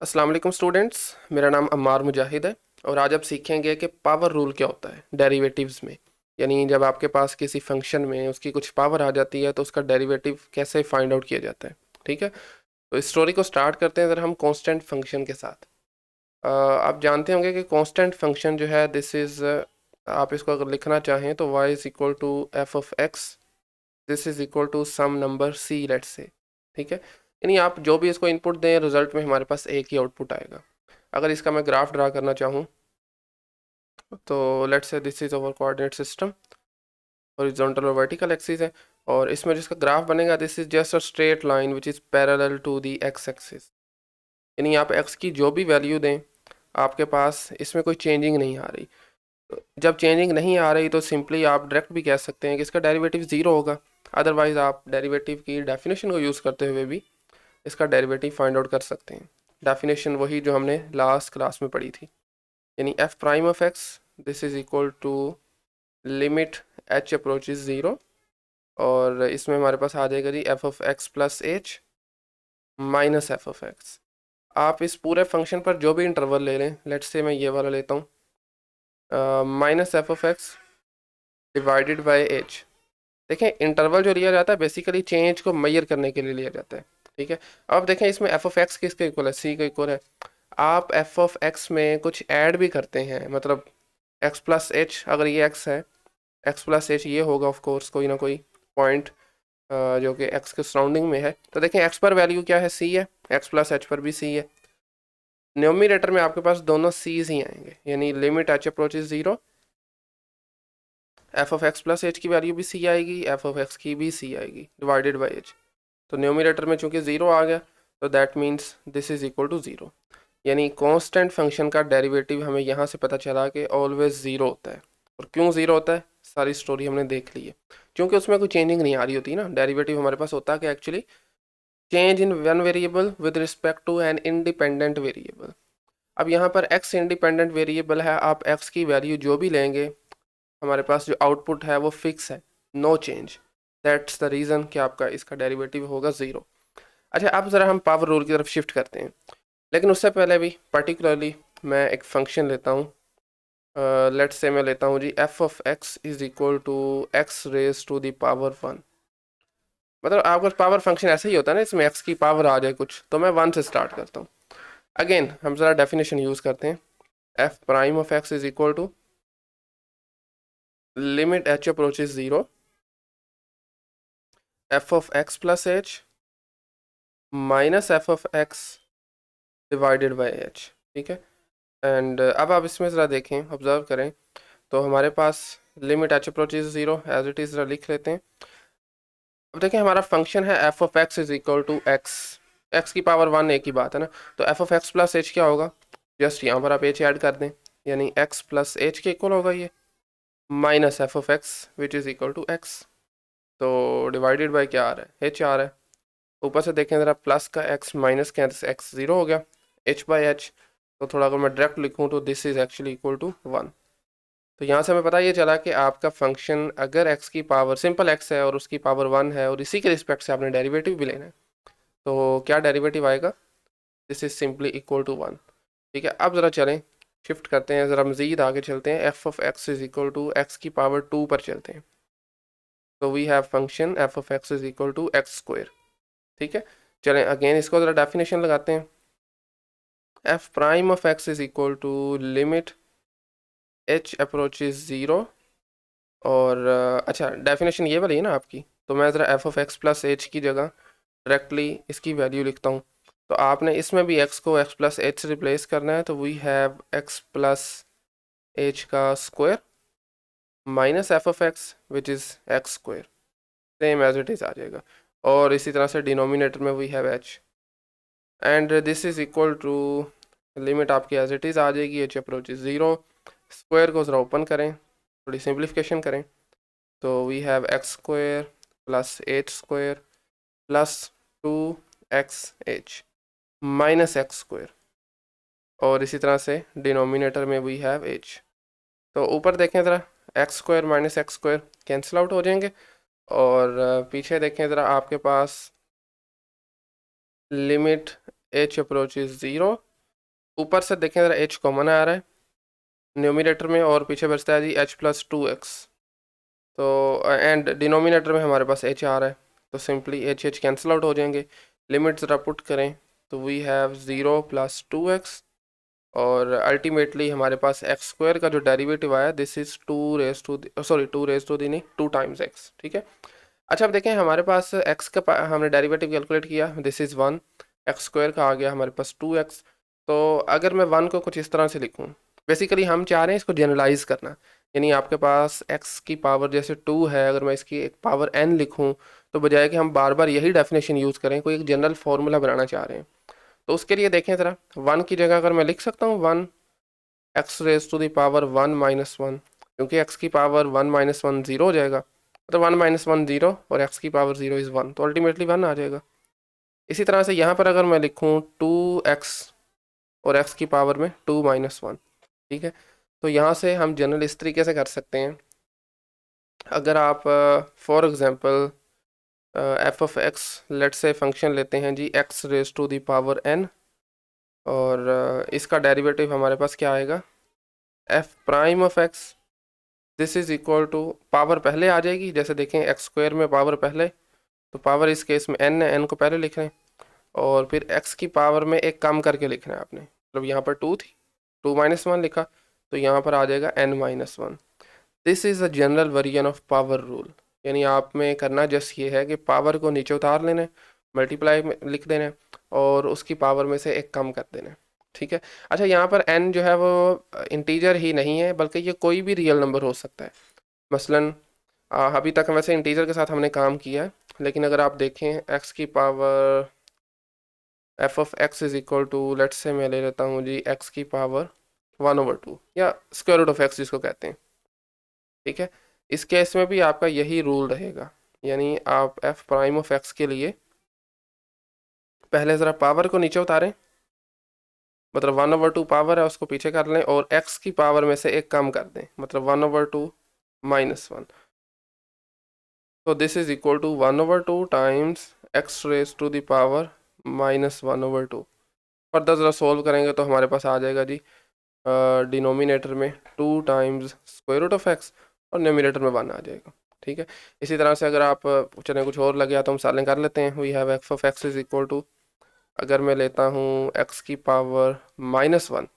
अस्सलाम वालेकुम स्टूडेंट्स। मेरा नाम अम्मार मुजाहिद है और आज आप सीखेंगे कि पावर रूल क्या होता है डेरिवेटिव्स में। यानी जब आपके पास किसी फंक्शन में उसकी कुछ पावर आ जाती है तो उसका डेरिवेटिव कैसे फाइंड आउट किया जाता है। ठीक है, तो इस स्टोरी को स्टार्ट करते हैं ज़रा हम कांस्टेंट फंक्शन के साथ। आप जानते होंगे कि कांस्टेंट फंक्शन जो है दिस इज़, आप इसको अगर लिखना चाहें तो y is equal to f of x, this is equal to some number c, let's say. ठीक है, यानी आप जो भी इसको इनपुट दें रिजल्ट में हमारे पास एक ही आउटपुट आएगा। अगर इसका मैं ग्राफ ड्रा करना चाहूँ तो let's say this is our coordinate system, horizontal और वर्टिकल एक्सिस है, और इसमें जिसका ग्राफ बनेगा this is just a straight line which is parallel to the x axis. यानी आप एक्स की जो भी वैल्यू दें आपके पास इसमें कोई चेंजिंग नहीं आ रही। तो जब चेंजिंग नहीं आ रही तो सिंपली आप डायरेक्ट भी कह सकते हैं कि इसका डेरिवेटिव ज़ीरो होगा। अदरवाइज़ आप डेरिवेटिव की डेफिनेशन को यूज़ करते हुए भी इसका डेरिवेटिव फाइंड आउट कर सकते हैं। डेफिनेशन वही जो हमने लास्ट क्लास में पढ़ी थी, यानी f prime of x this is equal to limit h approaches zero, और इसमें हमारे पास आ जाएगा जी f of x plus h minus f of x. आप इस पूरे फंक्शन पर जो भी इंटरवल ले लें, लेट्स से मैं ये वाला लेता हूँ minus f of x divided by H. देखें इंटरवल जो लिया जाता है बेसिकली चेंज को मेजर करने के लिए लिया जाता है। ठीक है, अब देखें इसमें एफ ऑफ एक्स किसके इक्वल है, सी के इक्वल है। आप एफ ऑफ एक्स में कुछ ऐड भी करते हैं, मतलब एक्स प्लस एच, अगर ये एक्स है एक्स प्लस एच ये होगा ऑफ कोर्स कोई ना कोई पॉइंट जो कि एक्स के सराउंडिंग में है। तो देखें एक्स पर वैल्यू क्या है, सी है, एक्स प्लस एच पर भी सी है। न्यूमरेटर में आपके पास दोनों सीज ही आएंगे, यानी limit h approaches zero, f of x plus H की वैल्यू भी सी आएगी, एफ ऑफ एक्स की भी सी आएगी डिवाइडेड बाई एच। तो न्यूमरेटर में चूंकि ज़ीरो आ गया तो that means this is equal to zero. यानी कांस्टेंट फंक्शन का डेरिवेटिव हमें यहाँ से पता चला कि ऑलवेज ज़ीरो होता है। और क्यों ज़ीरो होता है सारी स्टोरी हमने देख ली है, क्योंकि उसमें कोई चेंजिंग नहीं आ रही होती ना। डेरिवेटिव हमारे पास होता है कि actually change in one variable with respect to an independent variable. अब यहाँ पर x इंडिपेंडेंट वेरिएबल है, आप x की वैल्यू जो भी लेंगे हमारे पास जो आउटपुट है वो फिक्स है, no change. That's the reason कि आपका इसका डेरिवेटिव होगा ज़ीरो। अच्छा, अब ज़रा हम पावर रूल की तरफ शिफ्ट करते हैं, लेकिन उससे पहले भी पर्टिकुलरली मैं एक फंक्शन लेता हूँ। लेट्स से मैं लेता हूँ जी f of x is equal to x raise to the power one. मतलब आपका पावर फंक्शन ऐसे ही होता है ना, इसमें एक्स की पावर आ जाए कुछ, तो मैं वन से स्टार्ट करता हूँ। अगेन हम ज़रा डेफिनेशन यूज़ करते हैं, f prime of x is equal to limit h approaches zero, f of x plus h minus f of x divided by h. ठीक है, एंड अब आप इसमें ज़रा देखें, ऑब्जर्व करें, तो हमारे पास limit h approaches zero as it is ज़रा लिख लेते हैं। अब देखें हमारा फंक्शन है f of x is equal to x, x की पावर वन एक ही बात है ना। तो f of x plus h क्या होगा, जस्ट यहाँ पर आप एच ऐड कर दें, यानी एक्स प्लस एच के इक्वल होगा ये, minus f of x which is equal to x. तो डिवाइडेड बाई क्या आ रहा है, एच आ रहा है। ऊपर से देखें ज़रा, प्लस का एक्स माइनस का एक्स ज़ीरो हो गया, एच बाई एच। तो थोड़ा अगर मैं डायरेक्ट लिखूँ तो this is actually equal to one. तो यहाँ से हमें पता ये चला कि आपका फंक्शन अगर एक्स की पावर सिंपल एक्स है और उसकी पावर वन है और इसी के रिस्पेक्ट से आपने डेरिवेटिव भी लेना है, तो क्या डेरिवेटिव आएगा, this is simply equal to one. ठीक है, अब ज़रा चलें शिफ्ट करते हैं, ज़रा मज़ीद आगे चलते हैं, f of x is equal to x की पावर टू पर चलते हैं। तो we have function f of x is equal to x square. ठीक है, चलें अगेन इसको ज़रा डेफिनेशन लगाते हैं, f prime of x is equal to limit h approaches zero, और अच्छा डेफिनेशन ये वाली है ना आपकी, तो मैं ज़रा F of x plus H की जगह डायरेक्टली इसकी वैल्यू लिखता हूँ। तो आपने इसमें भी x को x प्लस एच से रिप्लेस करना है, तो we have x plus h का square minus f of x which is x square, same as it is आ जाएगा। और इसी तरह से डिनोमिनेटर में we have h, and this is equal to limit आपकी एज इट इज़ आ जाएगी, h अप्रोच ज़ीरो। स्क्वायर को ज़रा ओपन करें, थोड़ी सिंप्लीफिकेशन करें, तो we have x square plus h square plus two x h minus x square, और इसी तरह से डिनोमिनेटर में वी हैव एच। तो ऊपर देखें ज़रा, x square minus x square cancel out हो जाएंगे, और पीछे देखें ज़रा आपके पास लिमिट एच अप्रोच ज़ीरो ऊपर से देखें ज़रा h कॉमन आ रहा है न्यूमिनेटर में और पीछे बचता है जी h+2x। तो एंड डिनोमिनेटर में हमारे पास h आ रहा है तो सिंपली h कैंसिल आउट हो जाएंगे। लिमिट ज़रा पुट करें तो वी हैव 0+2x और अल्टीमेटली हमारे पास एक्स स्क्वायर का जो डेरिवेटिव आया दिस इज़ 2 नहीं 2 टाइम्स x, ठीक है। अच्छा अब देखें हमारे पास x का हमने डेरिवेटिव कैलकुलेट किया, दिस इज़ 1, एक्स स्क्वायर का आ गया हमारे पास 2x। तो अगर मैं 1 को कुछ इस तरह से लिखूँ, बेसिकली हम चाह रहे हैं इसको जनरलाइज करना, यानी आपके पास x की पावर जैसे 2 है, अगर मैं इसकी एक पावर n लिखूँ तो बजाय कि हम बार बार यही डेफिनेशन यूज़ करें, कोई एक जनरल फार्मूला बनाना चाह रहे हैं। तो उसके लिए देखें ज़रा 1 की जगह अगर मैं लिख सकता हूँ 1 x raise to the power 1 - 1, क्योंकि x की पावर 1 - 1 0 हो जाएगा, मतलब 1 - 1 0 और x की पावर 0 इज़ 1, तो अल्टीमेटली 1 आ जाएगा। इसी तरह से यहाँ पर अगर मैं लिखूँ 2x और x की पावर में 2 - 1, ठीक है। तो यहाँ से हम जनरल इस तरीके से कर सकते हैं, अगर आप for example F of x late से फंक्शन लेते हैं जी x raise to the power n, और इसका डेरिवेटिव हमारे पास क्या आएगा f prime of x, this is equal to power पहले आ जाएगी, जैसे देखें एक्स स्क्वायर में पावर पहले, तो पावर इस केस में n है, n को पहले लिख रहे हैं और फिर x की पावर में एक कम करके लिखना है आपने, मतलब यहाँ पर 2 थी 2 - 1 लिखा तो यहाँ पर आ जाएगा n-1। This is a general version of power rule, यानी आप में करना जस्ट ये है कि पावर को नीचे उतार लेना है, मल्टीप्लाई में लिख देना है और उसकी पावर में से एक कम कर देना है, ठीक है। अच्छा यहाँ पर n जो है वो इंटीजर ही नहीं है, बल्कि ये कोई भी रियल नंबर हो सकता है। मसलन अभी तक वैसे इंटीजर के साथ हमने काम किया है, लेकिन अगर आप देखें x की power f of x is equal to, let's say मैं ले लेता हूँ जी x की पावर 1/2 या स्क्वायर रूट ऑफ x जिसको कहते हैं, ठीक है। इस केस में भी आपका यही रूल रहेगा, यानी आप f प्राइम ऑफ x के लिए पहले ज़रा पावर को नीचे उतारें, मतलब 1/2 पावर है उसको पीछे कर लें और x की पावर में से एक कम कर दें, मतलब 1/2 - 1, तो this is equal to 1/2 times x raise to the power -1/2। Further ज़रा सोल्व करेंगे तो हमारे पास आ जाएगा जी डिनोमिनेटर में 2 times square root of x और न्यूमिनेटर में 1 आ जाएगा, ठीक है। इसी तरह से अगर आप चलें कुछ और लग गया तो हम सालें कर लेते हैं। We have f of x is equal to, अगर मैं लेता हूँ x की पावर -1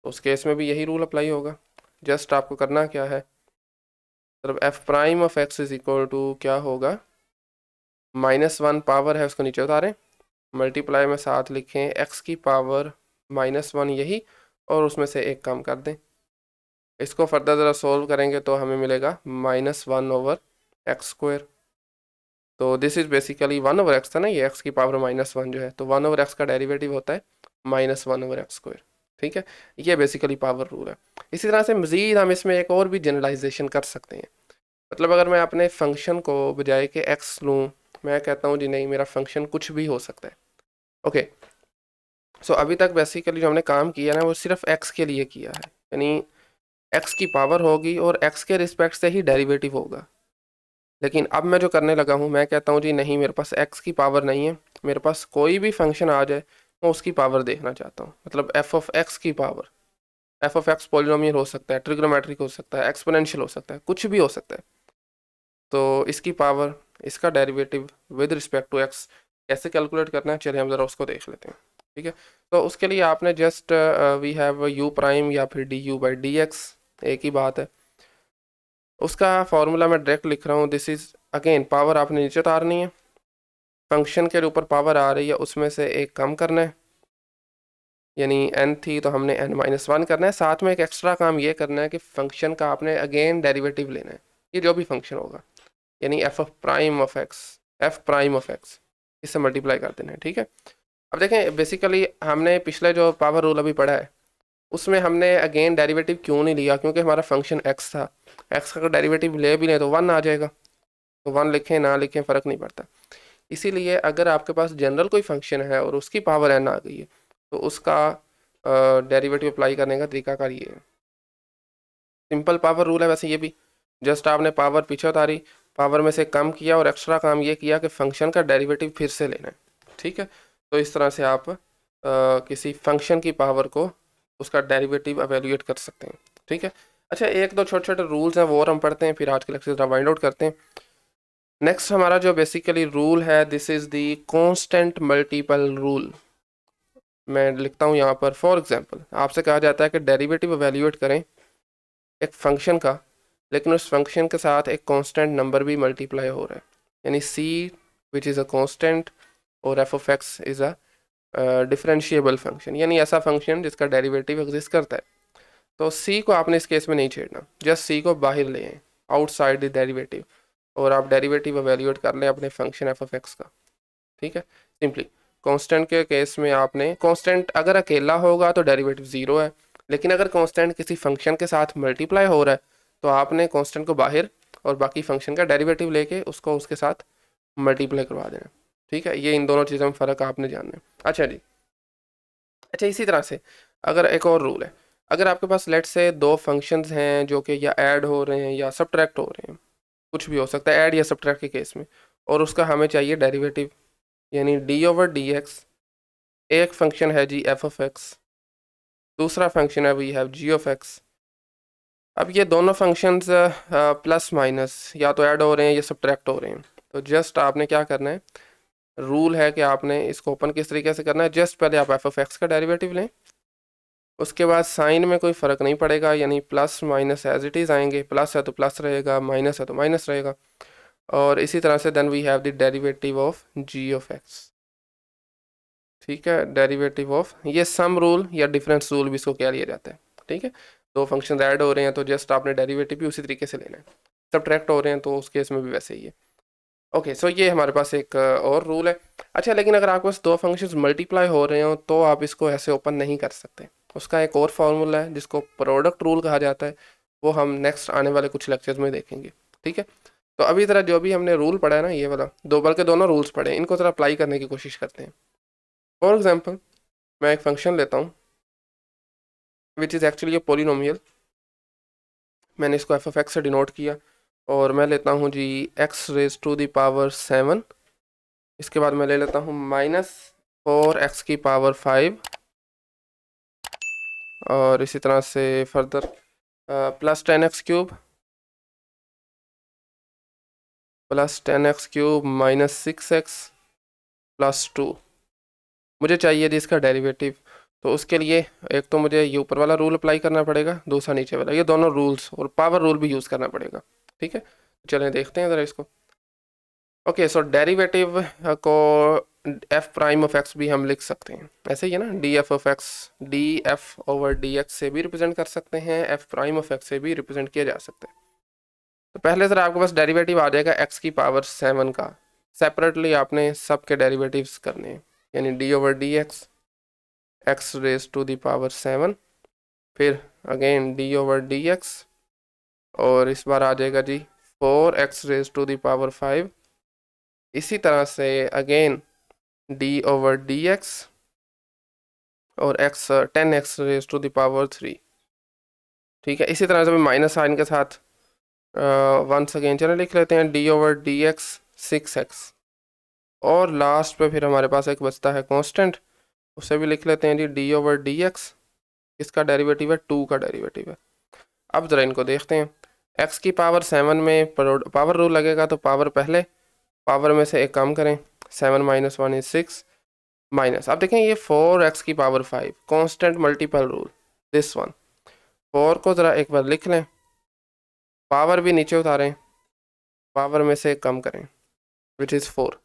तो उस केस में भी यही रूल अप्लाई होगा। जस्ट आपको करना क्या है, मतलब f prime of x is equal to क्या होगा, -1 पावर है उसको नीचे उतारें, मल्टीप्लाई में साथ लिखें x की पावर -1 यही और उसमें से एक कम कर दें। इसको फर्दर ज़रा सोल्व करेंगे तो हमें मिलेगा -1/x²। तो दिस इज़ बेसिकली 1/x था ना, ये x की पावर -1 जो है, तो 1/x का डेरिवेटिव होता है -1/x², ठीक है। ये बेसिकली पावर रूल है। इसी तरह से मज़ीद हम इसमें एक और भी जनरलाइजेशन कर सकते हैं, मतलब अगर मैं अपने फंक्शन को बजाय कि x लूँ, मैं कहता हूँ जी नहीं मेरा फंक्शन कुछ भी हो सकता है, ओके। सो अभी तक बेसिकली जो हमने काम किया ना वो सिर्फ x के लिए किया है, यानी x की पावर होगी और x के रिस्पेक्ट से ही डेरिवेटिव होगा। लेकिन अब मैं जो करने लगा हूँ, मैं कहता हूँ जी नहीं मेरे पास x की पावर नहीं है, मेरे पास कोई भी फंक्शन आ जाए मैं उसकी पावर देखना चाहता हूँ, मतलब f ऑफ x की power. f of x polynomial हो सकता है, ट्रिग्नोमेट्रिक हो सकता है, एक्सपोनेंशियल हो सकता है, कुछ भी हो सकता है। तो इसकी पावर, इसका derivative with respect to x कैसे कैलकुलेट करना है, चलिए हम ज़रा उसको देख लेते हैं, ठीक है। तो उसके लिए आपने just we have u prime या फिर du/dx, एक ही बात है। उसका फॉर्मूला मैं डायरेक्ट लिख रहा हूँ, दिस इज़ अगेन पावर आपने नीचे उतारनी है, फंक्शन के ऊपर पावर आ रही है उसमें से एक कम करना है, यानी n थी तो हमने n-1 करना है। साथ में एक एक्स्ट्रा काम ये करना है कि फंक्शन का आपने अगेन डेरिवेटिव लेना है, ये जो भी फंक्शन होगा, यानी f प्राइम ऑफ x इससे मल्टीप्लाई कर देना है, ठीक है। अब देखें बेसिकली हमने पिछले जो पावर रूल अभी पढ़ा है उसमें हमने अगेन डेरिवेटिव क्यों नहीं लिया, क्योंकि हमारा फंक्शन x था, x का डेरिवेटिव ले भी लें तो 1 आ जाएगा, तो 1 लिखें ना लिखें फ़र्क नहीं पड़ता। इसीलिए अगर आपके पास जनरल कोई फंक्शन है और उसकी पावर n आ गई है तो उसका डेरिवेटिव अप्लाई करने का तरीकाकार ये है, सिंपल पावर रूल है वैसे ये भी, जस्ट आपने पावर पीछे उतारी, पावर में से कम किया और एक्स्ट्रा काम ये किया कि फंक्शन का डेरिवेटिव फिर से लेना है, ठीक है। तो इस तरह से आप किसी फंक्शन की पावर को उसका डेरिवेटिव एवेल्यूएट कर सकते हैं। ठीक है, अच्छा एक दो छोटे छोटे रूल्स हैं वो और हम पढ़ते हैं, फिर आज के लेक्चर वाइंड आउट करते हैं। नेक्स्ट हमारा जो बेसिकली रूल है, this is the constant multiple rule. मैं लिखता हूँ यहाँ पर, फॉर एग्जांपल आपसे कहा जाता है कि डेरिवेटिव एवेल्यूएट करें एक फंक्शन का, लेकिन उस फंक्शन के साथ एक कांस्टेंट नंबर भी मल्टीप्लाई हो रहा है, यानी c which is a constant और f of x is a differentiable function, यानी ऐसा फंक्शन जिसका डेरिवेटिव एग्जिस्ट करता है। तो c को आपने इस केस में नहीं छेड़ना, जस्ट c को बाहर ले आए आउटसाइड द डेरिवेटिव, और आप डेरिवेटिव एवेल्यूएट कर लें अपने फंक्शन f ऑफ x का। ठीक है, सिंपली कांस्टेंट के केस में आपने, कांस्टेंट अगर अकेला होगा तो डेरिवेटिव ज़ीरो है, लेकिन अगर कांस्टेंट किसी फंक्शन के साथ मल्टीप्लाई हो रहा है तो आपने कांस्टेंट को बाहर और बाकी फंक्शन का डेरिवेटिव लेके उसको उसके साथ मल्टीप्लाई करवा देना। ठीक है, ये इन दोनों चीज़ों में फ़र्क आपने जानना है। अच्छा जी, अच्छा इसी तरह से अगर एक और रूल है, अगर आपके पास लेट से दो फंक्शंस हैं जो कि या ऐड हो रहे हैं या सब्ट्रैक्ट हो रहे हैं, कुछ भी हो सकता है ऐड या सब्ट्रैक्ट के केस में, और उसका हमें चाहिए डेरिवेटिव, यानी डी ओवर डी एक्स। एक फंक्शन है जी एफ ऑफ एक्स, दूसरा फंक्शन है we have g of x. अब ये दोनों फंक्शंस प्लस माइनस या तो ऐड हो रहे हैं या सब्ट्रैक्ट हो रहे हैं, तो जस्ट आपने क्या करना है, रूल है कि आपने इसको ओपन किस तरीके से करना है, जस्ट पहले आप एफ ऑफ एक्स का डेरिवेटिव लें, उसके बाद साइन में कोई फ़र्क नहीं पड़ेगा, यानी plus minus as it is आएंगे, प्लस है तो प्लस रहेगा, माइनस है तो माइनस रहेगा, और इसी तरह से then we have the derivative of g of x. ठीक है, डेरिवेटिव ऑफ, ये सम रूल या डिफरेंस रूल भी इसको क्या लिया जाता है। ठीक है, दो फंक्शन ऐड हो रहे हैं तो जस्ट आपने डेरिवेटिव भी उसी तरीके से लेना है, सब्ट्रैक्ट हो रहे हैं तो उस केस में भी वैसे ही है। ओके, सो ये हमारे पास एक और रूल है। अच्छा, लेकिन अगर आपके पास दो फंक्शंस मल्टीप्लाई हो रहे हो तो आप इसको ऐसे ओपन नहीं कर सकते, उसका एक और फार्मूला है जिसको प्रोडक्ट रूल कहा जाता है, वो हम नेक्स्ट आने वाले कुछ लेक्चर्स में देखेंगे। ठीक है, तो अभी तरह जो भी हमने रूल पढ़ा है ना, ये वाला दो बार के दोनों रूल्स पढ़े, इनको ज़रा अप्लाई करने की कोशिश करते हैं। फॉर एग्जाम्पल मैं एक फंक्शन लेता हूँ which is actually a polynomial, मैंने इसको एफ ऑफ एक्स से डिनोट किया, और मैं लेता हूँ g x raise to the power 7, इसके बाद मैं ले लेता हूँ -4x⁵, और इसी तरह से फर्दर +10x³ -6x +2 मुझे चाहिए जी इसका डेरिवेटिव। तो उसके लिए एक तो मुझे ये ऊपर वाला रूल अप्लाई करना पड़ेगा, दूसरा नीचे वाला, ये दोनों रूल्स और पावर रूल भी यूज़ करना पड़ेगा। ठीक है, चलें देखते हैं ज़रा इसको। ओके, सो डेरिवेटिव को एफ प्राइम ऑफ एक्स भी हम लिख सकते हैं, ऐसे ही है ना, D F of x, D F over d x से भी रिप्रेजेंट कर सकते हैं, एफ प्राइम ऑफ एक्स से भी रिप्रेजेंट किया जा सकता है। तो पहले सर आपके पास डेरिवेटिव आ जाएगा x⁵ का, सेपरेटली आपने सब के डेरिवेटिव्स करने हैं, यानी d over d x, x raise to the power 7, फिर again d over d x, और इस बार आ जाएगा जी 4x raise to the power 5, इसी तरह से again d over d x और x 10x raise to the power 3। ठीक है, इसी तरह से माइनस साइन के साथ वंस अगेन चलो लिख लेते हैं D over d x 6x, और लास्ट पे फिर हमारे पास एक बचता है कांस्टेंट, उसे भी लिख लेते हैं G D over d x, इसका डेरिवेटिव है 2 का डेरिवेटिव है। अब ज़रा इनको देखते हैं, x⁵ में पावर रूल लगेगा तो पावर पहले, पावर में से एक कम करें, 7 - 1 = 6, माइनस, अब देखें ये 4x⁵ constant multiple rule, this one, 4 को ज़रा एक बार लिख लें, पावर भी नीचे उतारें, पावर में से एक कम करें विच इज़ 4,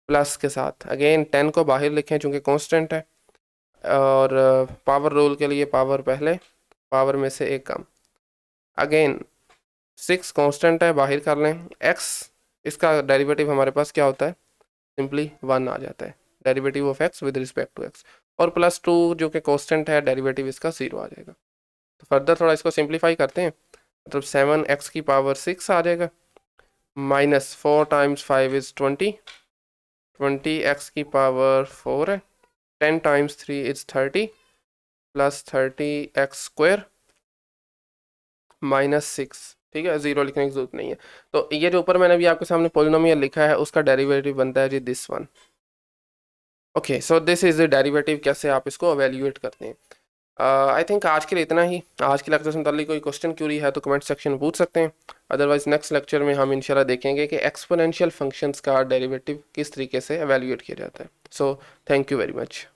प्लस के साथ अगेन 10 को बाहर लिखें चूँकि कांस्टेंट है, और पावर रूल के लिए पावर पहले, पावर में से एक कम, अगेन 6 कांस्टेंट है बाहर कर लें, x इसका डेरिवेटिव हमारे पास क्या होता है, सिंपली 1 आ जाता है, derivative of x with respect to x, और +2 जो कि कांस्टेंट है, डेरिवेटिव इसका 0 आ जाएगा। तो फर्दर थोड़ा इसको सिंप्लीफाई करते हैं, मतलब 7x⁵ आ जाएगा, -4 × 5 = 20, 20x⁴ है, 10 × 3 = 30, +30x² -6। ठीक है, 0 लिखने की जरूरत नहीं है। तो ये जो ऊपर मैंने अभी आपके सामने पोलिनोमियल लिखा है उसका डेरिवेटिव बनता है जी this one. Okay, so this is the derivative, कैसे आप इसको एवेल्यूएट करते हैं। आई थिंक आज के लिए इतना ही। आज के लेक्चर से मुताल्लिक कोई क्वेश्चन क्यूरी है तो कमेंट सेक्शन में पूछ सकते हैं। अदरवाइज नेक्स्ट लेक्चर में हम इंशाल्लाह देखेंगे कि एक्सपोनेंशियल फंक्शंस का डेरिवेटिव किस तरीके से एवेल्यूएट किया जाता है। So thank you very much.